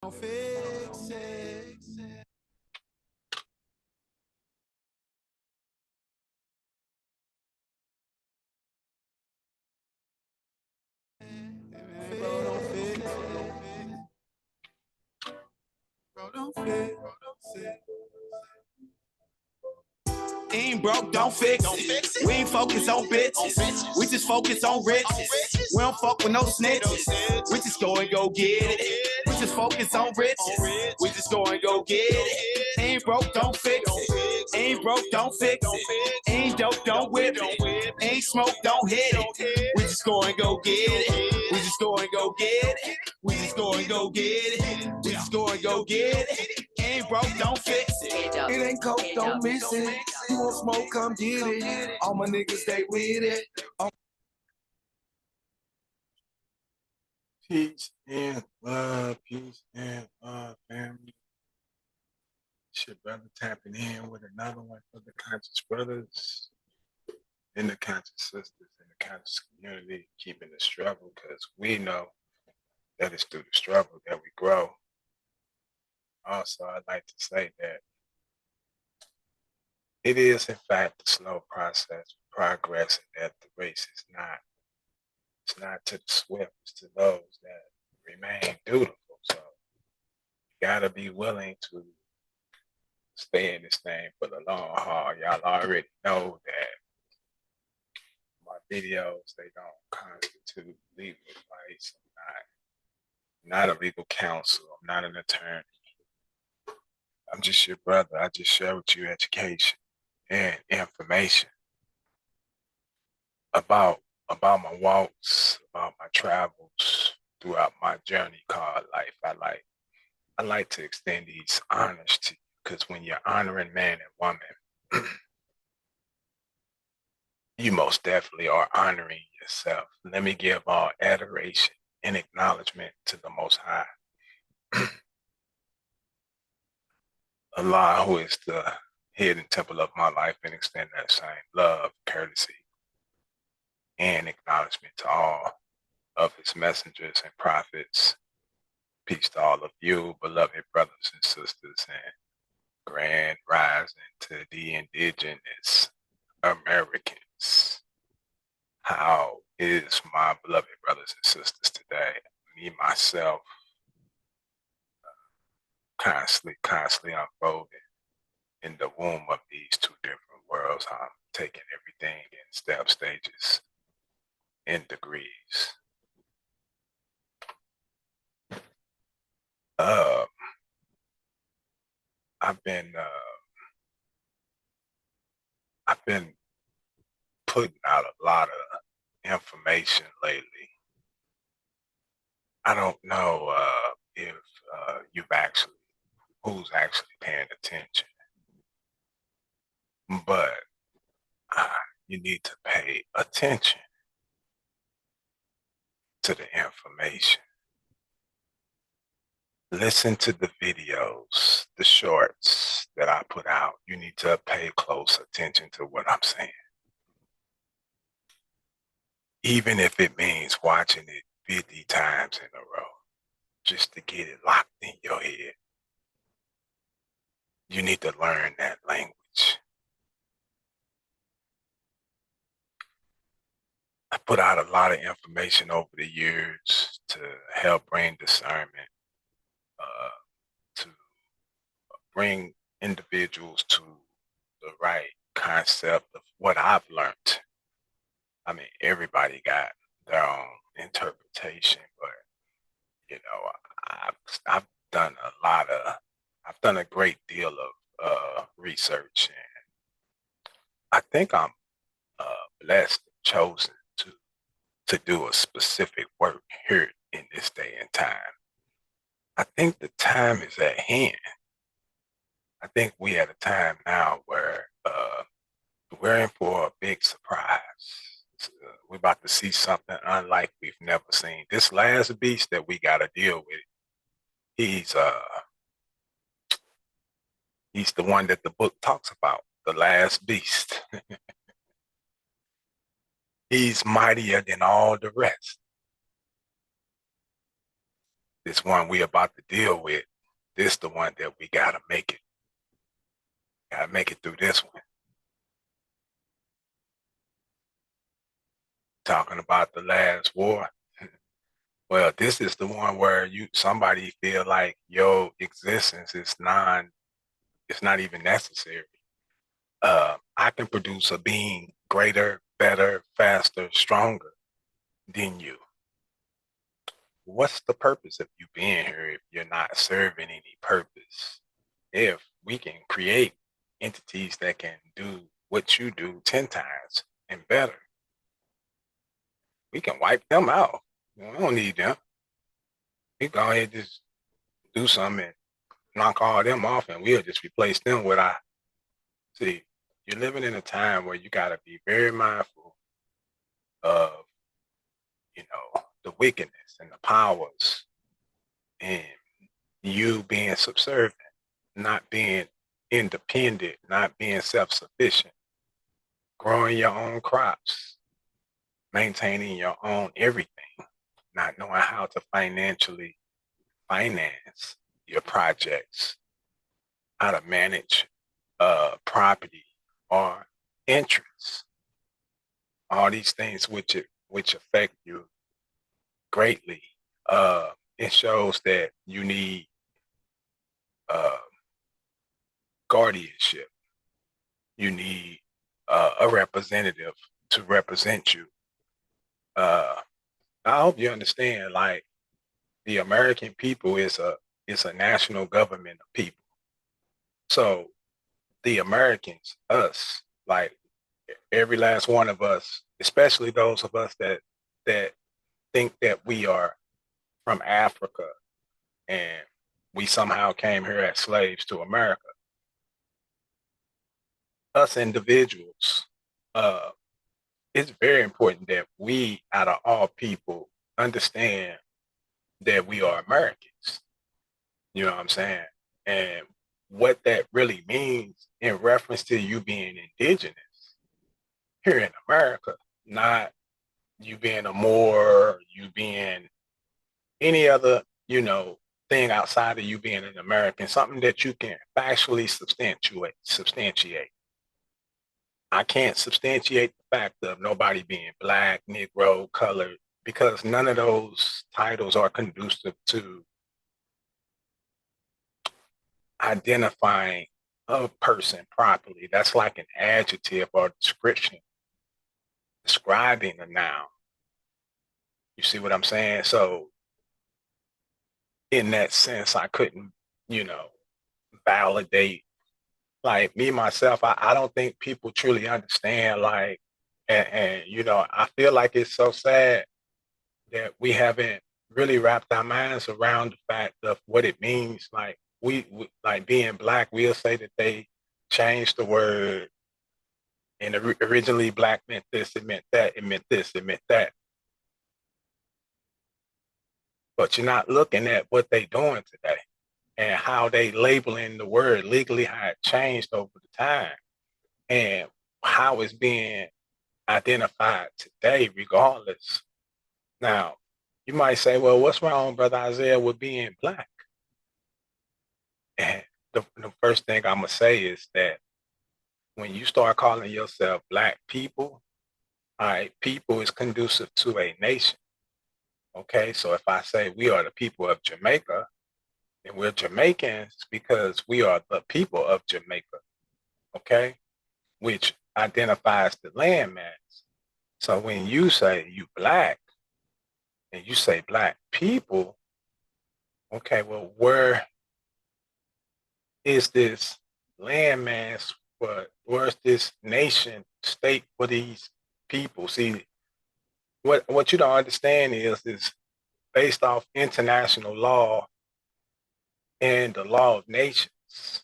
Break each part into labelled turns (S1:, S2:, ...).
S1: Don't fix it. Bro, don't fix it. Bro, don't fix it. Ain't broke, don't fix it. We ain't focused on bitches. We just focus on riches. We don't fuck with no snitches. We just go and go get it. We just focus on riches. We just go and go get it. Ain't broke, don't fix it. Ain't broke, don't fix it. Ain't dope, don't whip it. Ain't smoke, don't hit it. We just go and go get it. We just go and go get it. We just go and go get it. We just go and go get it. Ain't broke, don't fix it. It ain't coke, don't miss it. You want smoke, come get it. All my niggas, they with it.
S2: Peace and love, family. It's your brother tapping in with another one for the conscious brothers and the conscious sisters in the conscious community, keeping the struggle because we know that it's through the struggle that we grow. Also, I'd like to say that it is, in fact, a slow process of progress, and that the race is not. It's not to the swift, it's to those that remain dutiful. So you gotta be willing to stay in this thing for the long haul. Y'all already know that my videos, they don't constitute legal advice. I'm not a legal counsel. I'm not an attorney. I'm just your brother. I just share with you education and information about my walks, about my travels throughout my journey called life. I like to extend these honors to you because when you're honoring man and woman, you most definitely are honoring yourself. Let me give all adoration and acknowledgement to the Most High. Allah, who is the hidden temple of my life, and extend that same love, courtesy, and acknowledgement to all of his messengers and prophets. Peace to all of you, beloved brothers and sisters, and grand rising to the indigenous Americans. How is my beloved brothers and sisters today? Me, myself, constantly unfolding in the womb of these two different worlds. I'm taking everything in step stages, in degrees. Uh, I've been putting out a lot of information lately. I don't know if who's actually paying attention, but uh, you need to pay attention to the information. Listen to the videos, the shorts that I put out. You need to pay close attention to what I'm saying. Even if it means watching it 50 times in a row, just to get it locked in your head. You need to learn that language. I put out a lot of information over the years to help bring discernment, to bring individuals to the right concept of what I've learned. I mean, everybody got their own interpretation, but you know, I've done I've done a great deal of research, and I think I'm blessed and chosen to do a specific work here in this day and time. I think the time is at hand. I think we at a time now where we're in for a big surprise. We're about to see something unlike we've never seen. This last beast that we got to deal with, he's he's the one that the book talks about, the last beast. He's mightier than all the rest. this one we about to deal with, this the one that we gotta make it. Gotta make it through this one. Talking about the last war. Well, this is the one where somebody feel like your existence is it's not even necessary. I can produce a being greater, better, faster, stronger than you. What's the purpose of you being here if you're not serving any purpose? If we can create entities that can do what you do 10 times and better, we can wipe them out. We don't need them. We go ahead and just do something and knock all them off, and we'll just replace them with our. See, you're living in a time where you got to be very mindful of, the wickedness and the powers, and you being subservient, not being independent, not being self-sufficient, growing your own crops, maintaining your own everything, not knowing how to financially finance your projects, how to manage property or interest, all these things which affect you greatly. It shows that you need uh, guardianship. You need a representative to represent you. Uh, I hope you understand. Like, the American people is a national government of people. So the Americans, us, like every last one of us, especially those of us that think that we are from Africa and we somehow came here as slaves to America. Us individuals, uh, it's very important that we, out of all people, understand that we are Americans. You know what I'm saying? And what that really means in reference to you being indigenous here in America, not you being a Moor, you being any other, thing outside of you being an American, something that you can factually substantiate. I can't substantiate the fact of nobody being black, Negro, colored, because none of those titles are conducive to identifying a person properly. That's like an adjective or description describing a noun. You see what I'm saying? So in that sense, I couldn't, you know, validate like me myself. I don't think people truly understand and I feel like it's so sad that we haven't really wrapped our minds around the fact of what it means. Like we like being black, we'll say that they changed the word and originally black meant this, it meant that, it meant this, it meant that. But you're not looking at what they doing today and how they labeling the word legally, how it changed over the time and how it's being identified today, regardless. Now, you might say, well, what's wrong, Brother Isaiah, with being black? And the first thing I'm going to say is that when you start calling yourself black people, all right, people is conducive to a nation. Okay, so if I say we are the people of Jamaica, and we're Jamaicans because we are the people of Jamaica, okay, which identifies the landmass. So when you say you black and you say black people, okay, well, where is this landmass? Where's this nation state for these people? See, what you don't understand is based off international law and the law of nations.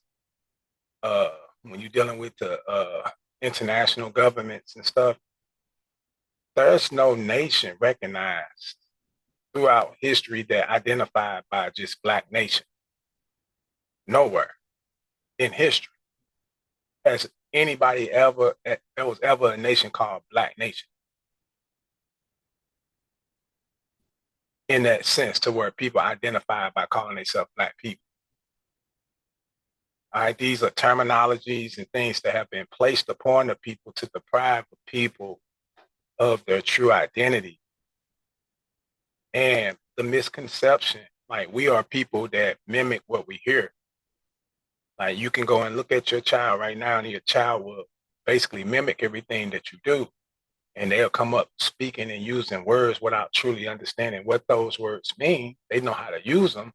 S2: Uh, when you're dealing with the international governments and stuff, there's no nation recognized throughout history that identified by just black nation. Nowhere in history has anybody ever, there was ever a nation called Black Nation. in that sense to where people identify by calling themselves Black people. All right, these are terminologies and things that have been placed upon the people to deprive the people of their true identity. And the misconception, like we are people that mimic what we hear. Like you can go and look at your child right now, and your child will basically mimic everything that you do. And they'll come up speaking and using words without truly understanding what those words mean. They know how to use them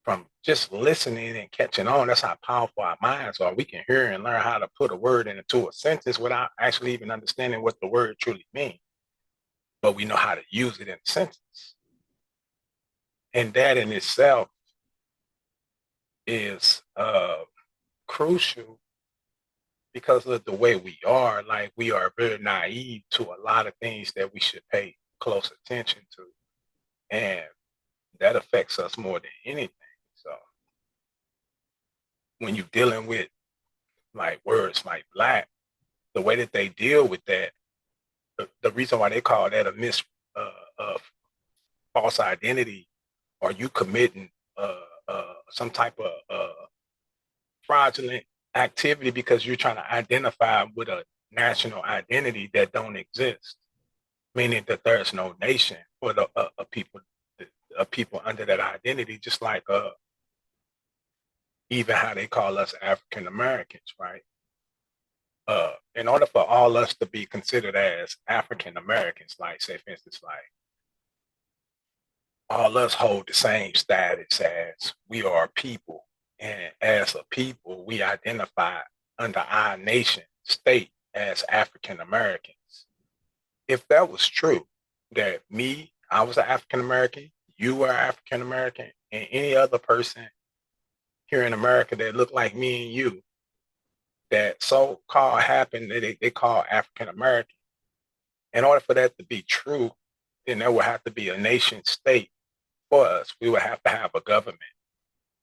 S2: from just listening and catching on. That's how powerful our minds are. We can hear and learn how to put a word into a sentence without actually even understanding what the word truly means. But we know how to use it in a sentence. And that in itself is crucial because of the way we are. Like we are very naive to a lot of things that we should pay close attention to. And that affects us more than anything. So when you're dealing with like words like Black, the way that they deal with that, the reason why they call that a false identity, or you committing some type of fraudulent activity because you're trying to identify with a national identity that don't exist, meaning that there's no nation for the people under that identity, just like even how they call us African Americans, right? In order for all us to be considered as African Americans, like say for instance, like all us hold the same status as we are people. And as a people, we identify under our nation state as African Americans. If that was true, that me, I was an African American, you were African American, and any other person here in America that looked like me and you, that so-called happened that they call African American. In order for that to be true, then there would have to be a nation state for us. We would have to have a government.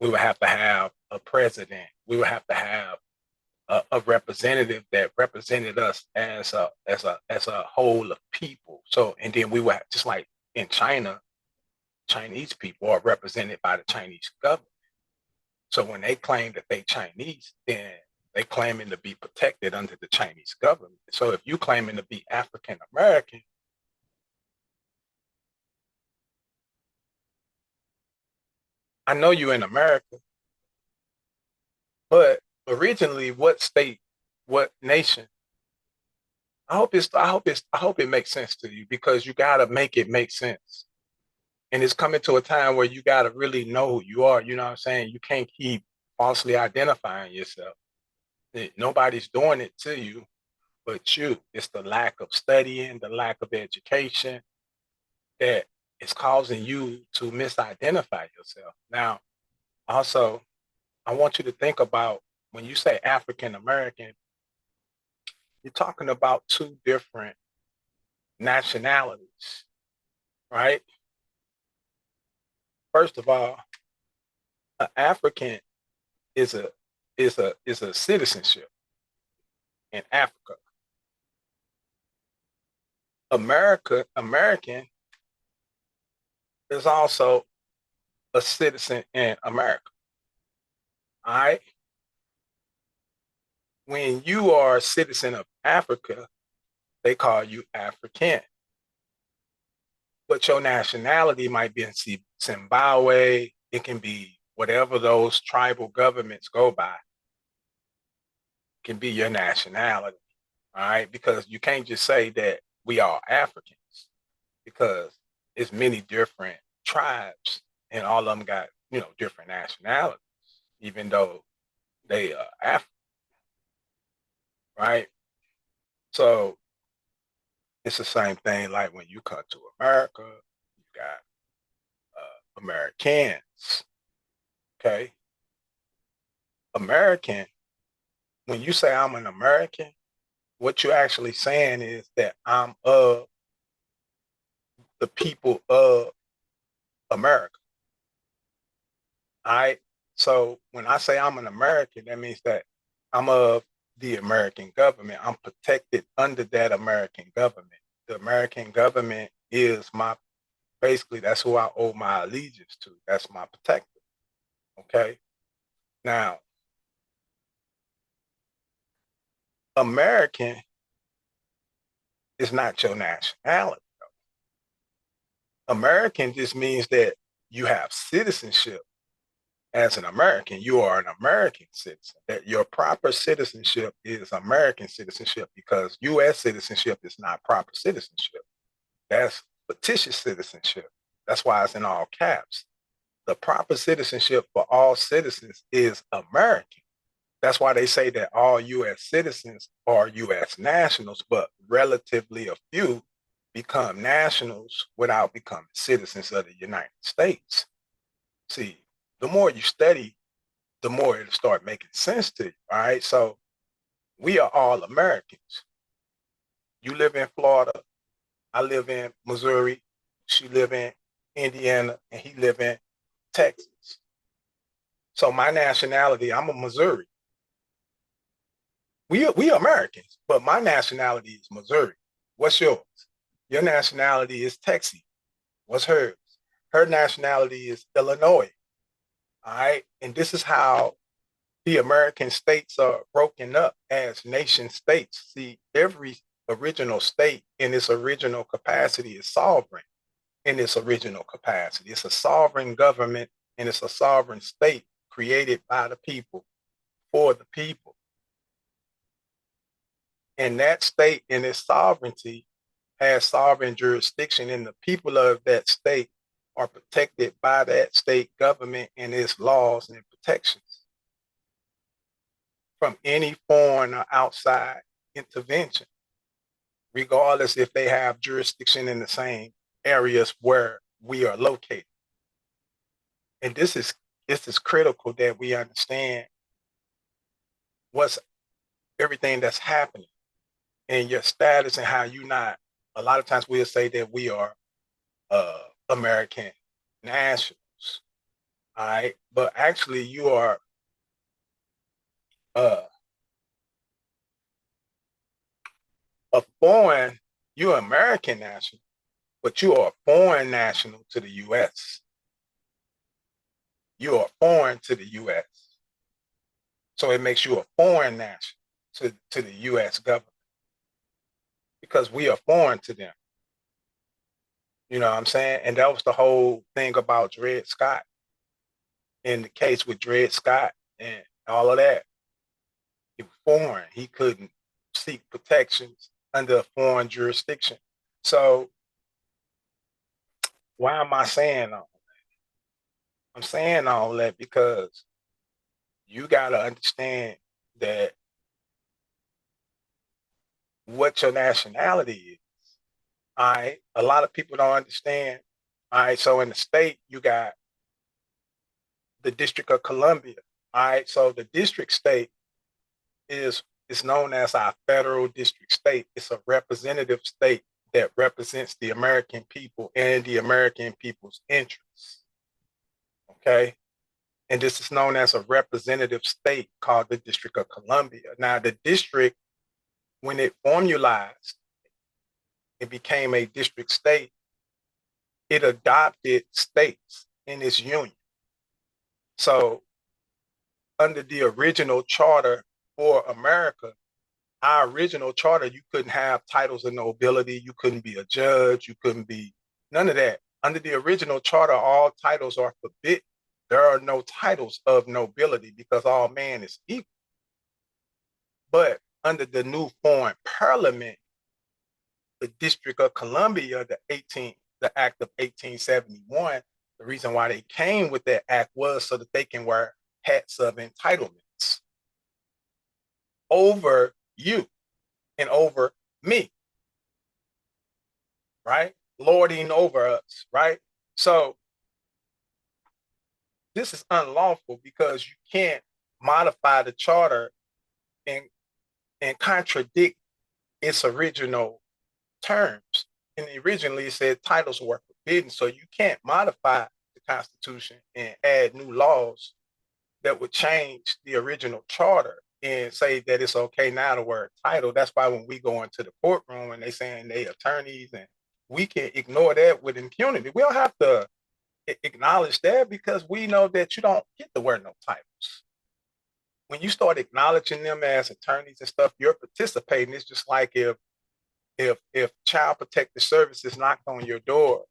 S2: We would have to have a president. We would have to have a representative that represented us as a whole of people. So, and then we would have, just like in China, Chinese people are represented by the Chinese government. So when they claim that they Chinese, then they claiming to be protected under the Chinese government. So if you claiming to be African American, I know you in America, but originally, what state, what nation? I hope it makes sense to you, because you gotta make it make sense. And it's coming to a time where you gotta really know who you are. You know what I'm saying? You can't keep falsely identifying yourself. Nobody's doing it to you but you. It's the lack of studying, the lack of education that is causing you to misidentify yourself. Now, also, I want you to think about when you say African American, you're talking about two different nationalities, right? First of all, an African is a citizenship in Africa. American is also a citizen in America. All right. When you are a citizen of Africa, they call you African. But your nationality might be in Zimbabwe. It can be whatever those tribal governments go by, can be your nationality. All right. Because you can't just say that we are Africans, because it's many different tribes and all of them got, different nationalities, even though they are African, right? So it's the same thing like when you come to America, you got Americans, okay? American, when you say I'm an American, what you're actually saying is that I'm of the people of America. All right. So when I say I'm an American, that means that I'm of the American government. I'm protected under that American government. The American government is my Basically, that's who I owe my allegiance to. That's my protector. Okay. Now, American is not your nationality. American just means that you have citizenship as an American. You are an American citizen. That your proper citizenship is American citizenship, because U.S. citizenship is not proper citizenship. That's fictitious citizenship. That's why it's in all caps. The proper citizenship for all citizens is American. That's why they say that all U.S. citizens are U.S. nationals, but relatively a few become nationals without becoming citizens of the United States. See, the more you study, the more it'll start making sense to you. All right. So we are all Americans. You live in Florida. I live in Missouri. She live in Indiana, and he live in Texas. So my nationality, I'm a Missouri. We Americans, but my nationality is Missouri. What's yours? Your nationality is Texas. What's hers? Her nationality is Illinois. All right. And this is how the American states are broken up as nation states. See, every original state in its original capacity is sovereign in its original capacity. It's a sovereign government, and it's a sovereign state created by the people for the people. And that state in its sovereignty has sovereign jurisdiction, and the people of that state are protected by that state government and its laws and protections from any foreign or outside intervention, regardless if they have jurisdiction in the same areas where we are located. And this is critical that we understand what's everything that's happening and your status, and how you not. A lot of times we'll say that we are American nationals, all right, but actually you are a foreign. You're American national, but you are a foreign national to the U.S. You are foreign to the U.S. So it makes you a foreign national to the U.S. government, because we are foreign to them. You know what I'm saying? And that was the whole thing about Dred Scott, in the case with Dred Scott and all of that. He was foreign. He couldn't seek protections under a foreign jurisdiction. So why am I saying all that? I'm saying all that because you got to understand that what your nationality is. All right. A lot of people don't understand. All right. So in the state, you got the District of Columbia. All right. So the district state is known as our federal district state. It's a representative state that represents the American people and the American people's interests. Okay. And this is known as a representative state called the District of Columbia. Now, the district, when it formalized, it became a district state, it adopted states in its union. So, under the original charter for America, our original charter, you couldn't have titles of nobility, you couldn't be a judge, you couldn't be none of that. Under the original charter, all titles are forbidden. There are no titles of nobility because all man is equal. But under the new foreign parliament, the District of Columbia, the Act of 1871, the reason why they came with that act was so that they can wear hats of entitlements over you and over me, right? Lording over us, right? So this is unlawful because you can't modify the charter and contradict its original terms. And originally it said titles were forbidden, so you can't modify the Constitution and add new laws that would change the original charter and say that it's okay now to wear a title. That's why when we go into the courtroom and they saying they attorneys and we can ignore that with impunity. We don't have to acknowledge that because we know that you don't get to wear no titles. When you start acknowledging them as attorneys and stuff, you're participating. It's just like if Child Protective Services knocked on your door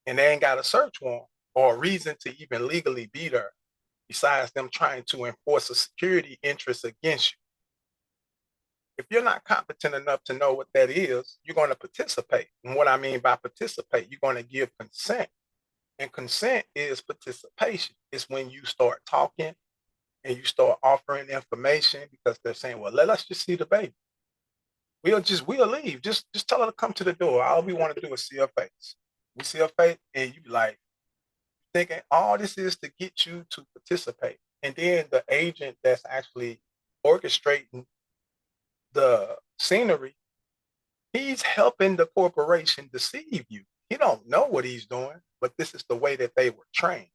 S2: and they ain't got a search warrant or a reason to even legally be there, besides them trying to enforce a security interest against you. If you're not competent enough to know what that is, you're going to participate. And what I mean by participate, you're going to give consent. And consent is participation. It's when you start talking and you start offering information because they're saying, well, let us just see the baby. We'll leave. Just tell her to come to the door. All we want to do is see her face. We see her face, and you be like thinking all this is to get you to participate. And then the agent that's actually orchestrating the scenery, he's helping the corporation deceive you. He don't know what he's doing, but this is the way that they were trained.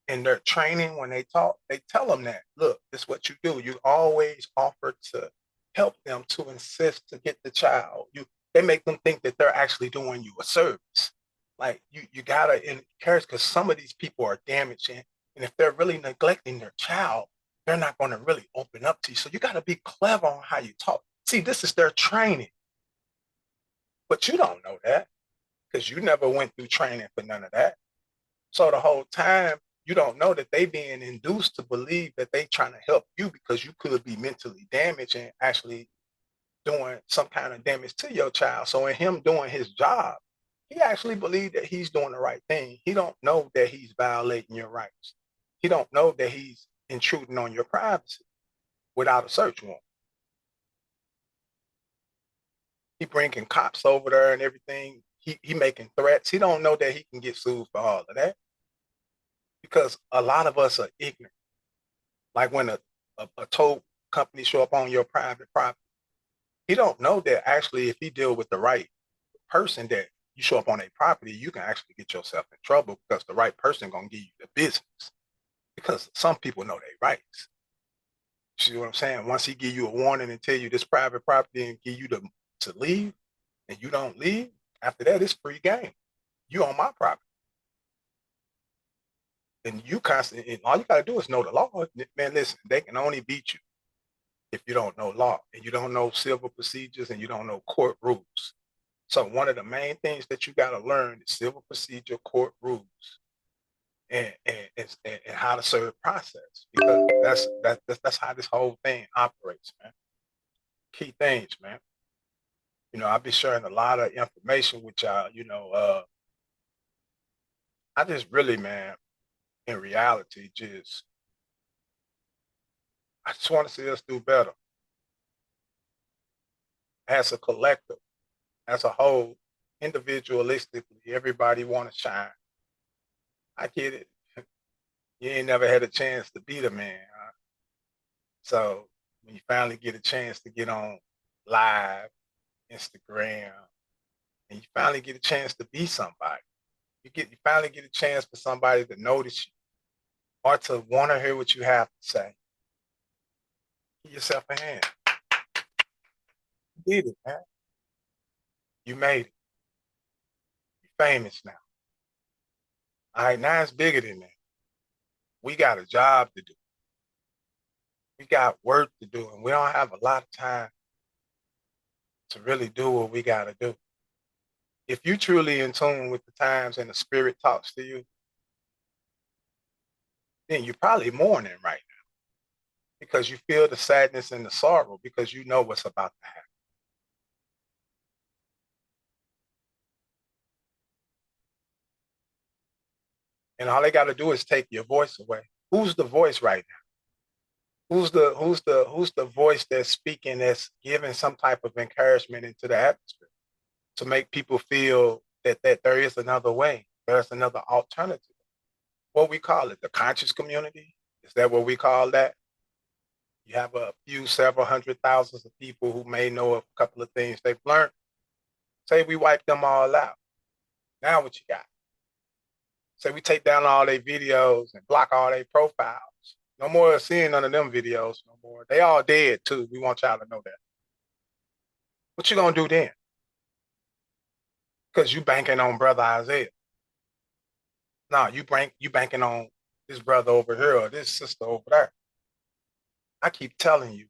S2: In their training, when they talk, they tell them that, look, this is what you do. You always offer to help them to insist to get the child. They make them think that they're actually doing you a service. Like you gotta encourage because some of these people are damaging, and if they're really neglecting their child, they're not going to really open up to you. So you got to be clever on how you talk. See, this is their training, but you don't know that because you never went through training for none of that. So the whole time you don't know that they being induced to believe that they trying to help you because you could be mentally damaged and actually doing some kind of damage to your child. So in him doing his job, he actually believed that he's doing the right thing. He don't know that he's violating your rights. He don't know that he's intruding on your privacy without a search warrant. He bringing cops over there and everything. He making threats. He don't know that he can get sued for all of that because a lot of us are ignorant. Like when a tow company show up on your private property, he don't know that actually if he deal with the right person that you show up on a property, you can actually get yourself in trouble because the right person gonna give you the business. Because some people know their rights. You see what I'm saying? Once he give you a warning and tell you this private property and give you to leave, and you don't leave, after that it's free game. You on my property. And you constantly, and all you gotta do is know the law. Man, listen, they can only beat you if you don't know law and you don't know civil procedures and you don't know court rules. So one of the main things that you got to learn is civil procedure, court rules, and how to serve process because that's how this whole thing operates, man. Key things, man. I'll be sharing a lot of information with y'all. I just really, man, in reality, I just want to see us do better as a collective, as a whole, individualistically. Everybody want to shine. I get it. You ain't never had a chance to be the man. Huh? So when you finally get a chance to get on live, Instagram, and you finally get a chance to be somebody, you finally get a chance for somebody to notice you or to want to hear what you have to say. Give yourself a hand. You did it, man. You made it. You're famous now. All right, now it's bigger than that. We got a job to do. We got work to do, and we don't have a lot of time to really do what we got to do. If you truly in tune with the times and the spirit talks to you, then you're probably mourning right now because you feel the sadness and the sorrow because you know what's about to happen. And all they got to do is take your voice away. Who's the voice right now? Who's the voice that's speaking, that's giving some type of encouragement into the atmosphere to make people feel that there is another way, there's another alternative. What we call it, the conscious community? Is that what we call that? You have a few, several hundred thousands of people who may know a couple of things they've learned. Say we wipe them all out. Now what you got? Say we take down all their videos and block all their profiles. No more seeing none of them videos no more. They all dead too. We want y'all to know that. What you gonna do then? because you banking on brother Isaiah. No, you banking on this brother over here or this sister over there. I keep telling you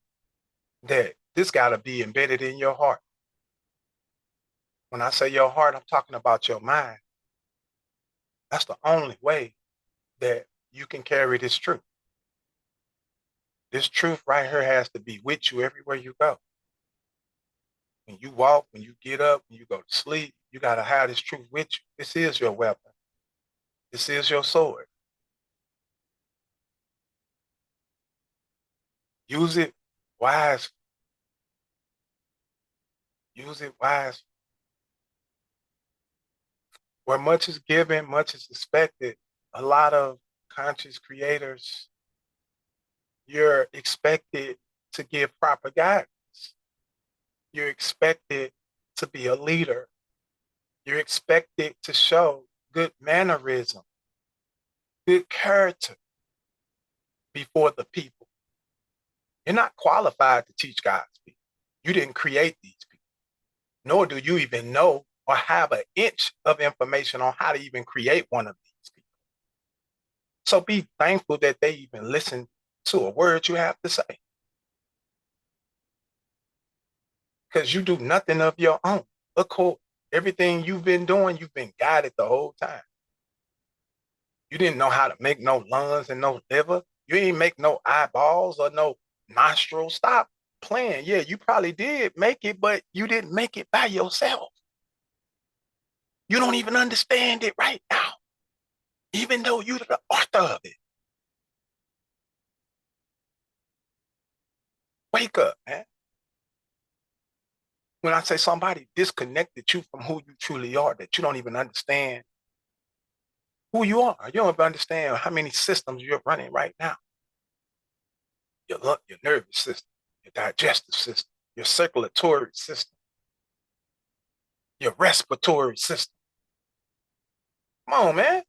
S2: that this got to be embedded in your heart. When I say your heart, I'm talking about your mind. That's the only way that you can carry this truth. This truth right here has to be with you everywhere you go. When you walk, when you get up, when you go to sleep, you got to have this truth with you. This is your weapon. This is your sword. Use it wise. Use it wise. Where much is given, much is expected. A lot of conscious creators, you're expected to give proper guidance. You're expected to be a leader. You're expected to show good mannerism, good character before the people. You're not qualified to teach God's people. You didn't create these people, nor do you even know or have an inch of information on how to even create one of these people. So be thankful that they even listen to a word you have to say. Because you do nothing of your own. Look, everything you've been doing, you've been guided the whole time. You didn't know how to make no lungs and no liver. You didn't make no eyeballs or no nostrils. Stop playing. Yeah, you probably did make it, but you didn't make it by yourself. You don't even understand it right now, even though you're the author of it. Wake up, man. When I say somebody disconnected you from who you truly are, that you don't even understand who you are. You don't even understand how many systems you're running right now. Your nervous system, your digestive system, your circulatory system, your respiratory system. Come on, man.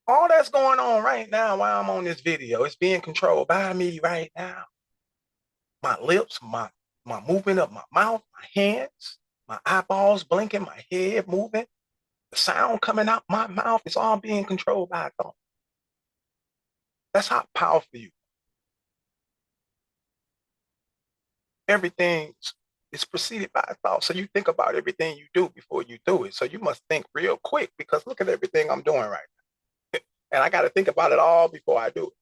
S2: All that's going on right now while I'm on this video, it's being controlled by me right now. My lips, my movement of my mouth, my hands, my eyeballs blinking, my head moving, the sound coming out my mouth, it's all being controlled by a thought. That's how powerful you. Everything is preceded by a thought. So you think about everything you do before you do it. So you must think real quick because look at everything I'm doing right now. And I got to think about it all before I do it.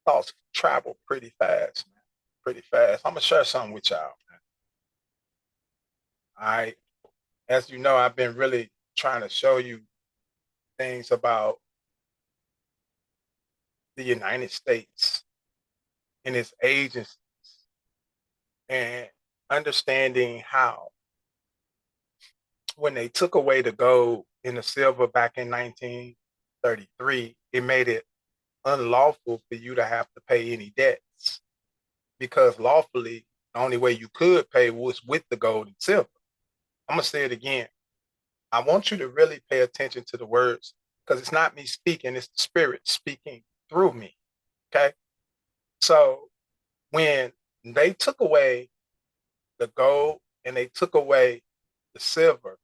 S2: Thoughts travel pretty fast, man. Pretty fast. I'm going to share something with y'all. All right. As you know, I've been really trying to show you things about the United States and its agencies and understanding how when they took away the gold and the silver back in 1933, it made it unlawful for you to have to pay any debts because lawfully, the only way you could pay was with the gold and silver. I'm going to say it again. I want you to really pay attention to the words because it's not me speaking, it's the spirit speaking through me. Okay. So when they took away the gold and they took away the silver,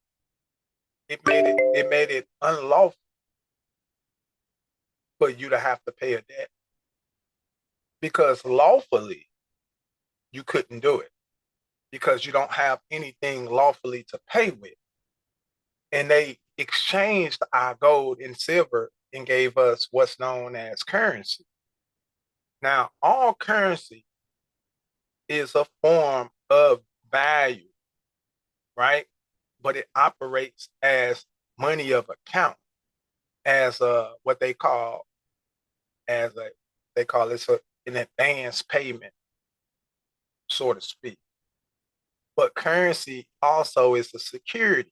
S2: it made it unlawful for you to have to pay a debt because lawfully you couldn't do it because you don't have anything lawfully to pay with. And they exchanged our gold and silver and gave us what's known as currency. Now, all currency is a form of value, right? But it operates as money of account, as what they call as a they call it an advance payment, so to speak. But currency also is a security.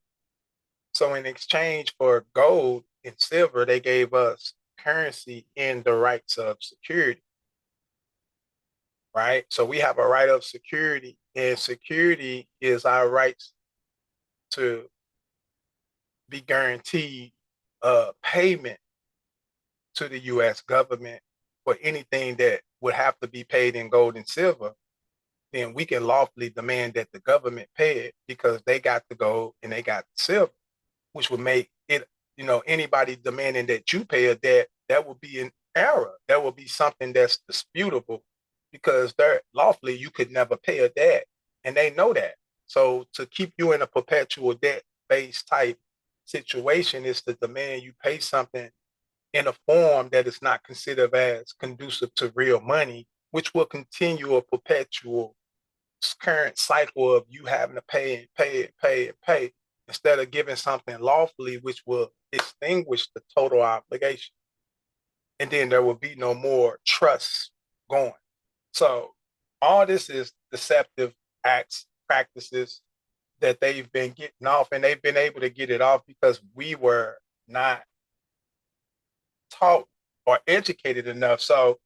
S2: So in exchange for gold and silver, they gave us currency in the rights of security, right? So we have a right of security, and security is our rights to be guaranteed payment to the U.S. government for anything that would have to be paid in gold and silver
S3: then we can lawfully demand that the government pay it because they got the gold and they got the silver, which would make it, anybody demanding that you pay a debt, that would be an error. That would be something that's disputable because they're lawfully you could never pay a debt. And they know that. So to keep you in a perpetual debt based type situation is to demand you pay something in a form that is not considered as conducive to real money, which will continue a perpetual current cycle of you having to pay and pay and pay and pay instead of giving something lawfully, which will extinguish the total obligation. And then there will be no more trust going. So all this is deceptive acts, practices that they've been getting off, and they've been able to get it off because we were not taught or educated enough. So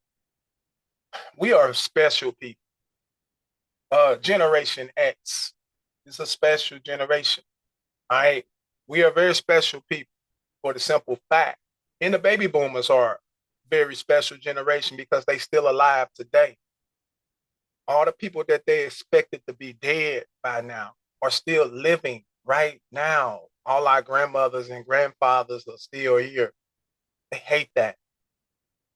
S3: we are special people. Generation X is a special generation. All right. We are very special people for the simple fact. And the baby boomers are a very special generation because they still alive today. All the people that they expected to be dead by now are still living right now. All our grandmothers and grandfathers are still here. They hate that.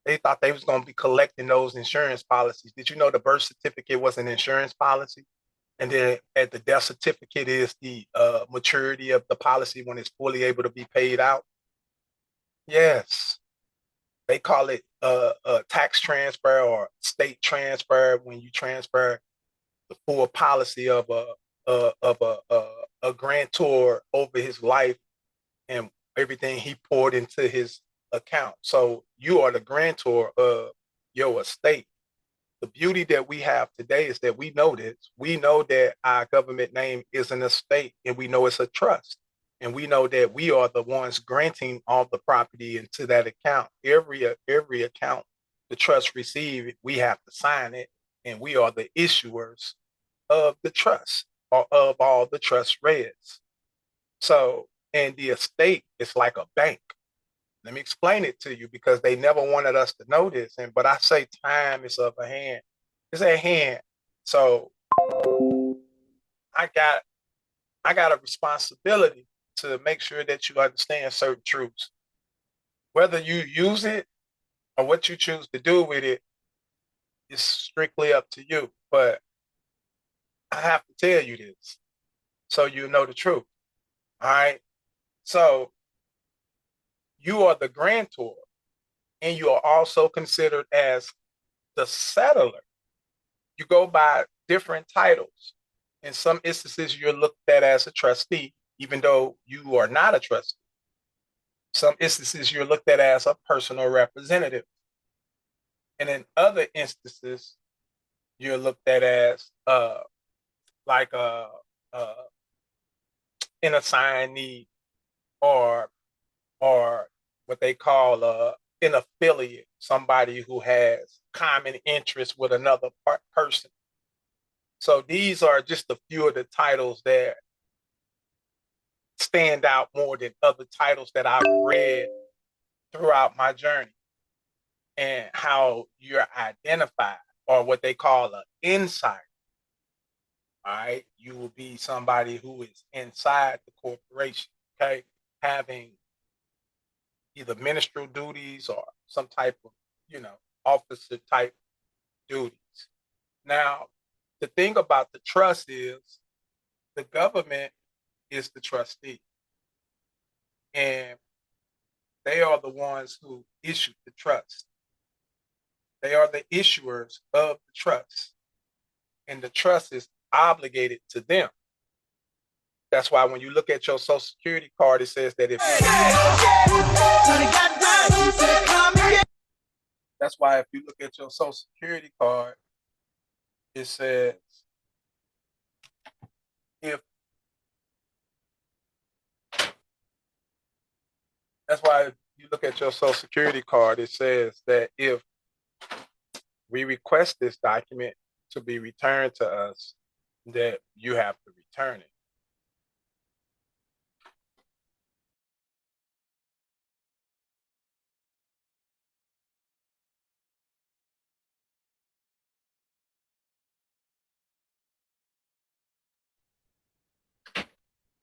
S3: They thought they was going to be collecting those insurance policies. Did you know the birth certificate was an insurance policy? And then at the death certificate is the maturity of the policy when it's fully able to be paid out. Yes, they call it a tax transfer or state transfer when you transfer the full policy of a grantor over his life and everything he poured into his account. So you are the grantor of your estate. The beauty that we have today is that we know this. We know that our government name is an estate and we know it's a trust. And we know that we are the ones granting all the property into that account. Every account the trust received, we have to sign it. And we are the issuers of the trust or of all the trust reads. So, and the estate is like a bank. Let me explain it to you because they never wanted us to know this. But I say time is of a hand. It's at hand. So I got I got a responsibility to make sure that you understand certain truths. Whether you use it or what you choose to do with it is strictly up to you. But I have to tell you this so you know the truth. All right. So you are the grantor and you are also considered as the settler. You go by different titles. In some instances, you're looked at as a trustee, even though you are not a trustee. Some instances, you're looked at as a personal representative. And in other instances, you're looked at as like a an assignee or or what they call an affiliate, somebody who has common interest with another person. So these are just a few of the titles that stand out more than other titles that I've read throughout my journey and how you're identified or what they call an insider. All right. You will be somebody who is inside the corporation, okay, having either ministerial duties or some type of, officer type duties. Now, the thing about the trust is the government is the trustee. And they are the ones who issue the trust. They are the issuers of the trust. And the trust is obligated to them. That's why when you look at your social security card, it says that if that's why if you look at your social security card, it says if that's why if you look at your social security card, it says that if we request this document to be returned to us, that you have to return it.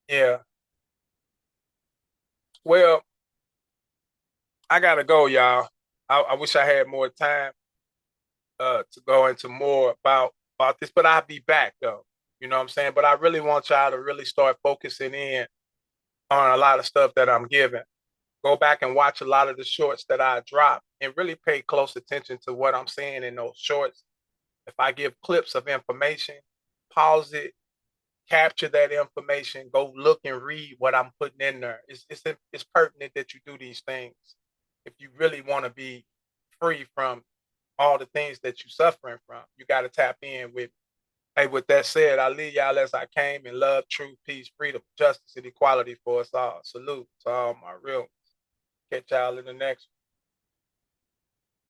S3: Yeah. Well, I gotta go, y'all. I wish I had more time to go into more about this, but I'll be back though. You know what I'm saying? But I really want y'all to really start focusing in on a lot of stuff that I'm giving. Go back and watch a lot of the shorts that I drop and really pay close attention to what I'm saying in those shorts. If I give clips of information, pause it, capture that information, go look and read what I'm putting in there. It's pertinent that you do these things if you really want to be free from all the things that you're suffering from. You got to tap in with. Hey, with that said, I leave y'all as I came in love, truth, peace, freedom, justice, and equality for us all. Salute to all my real. Catch y'all in the next one.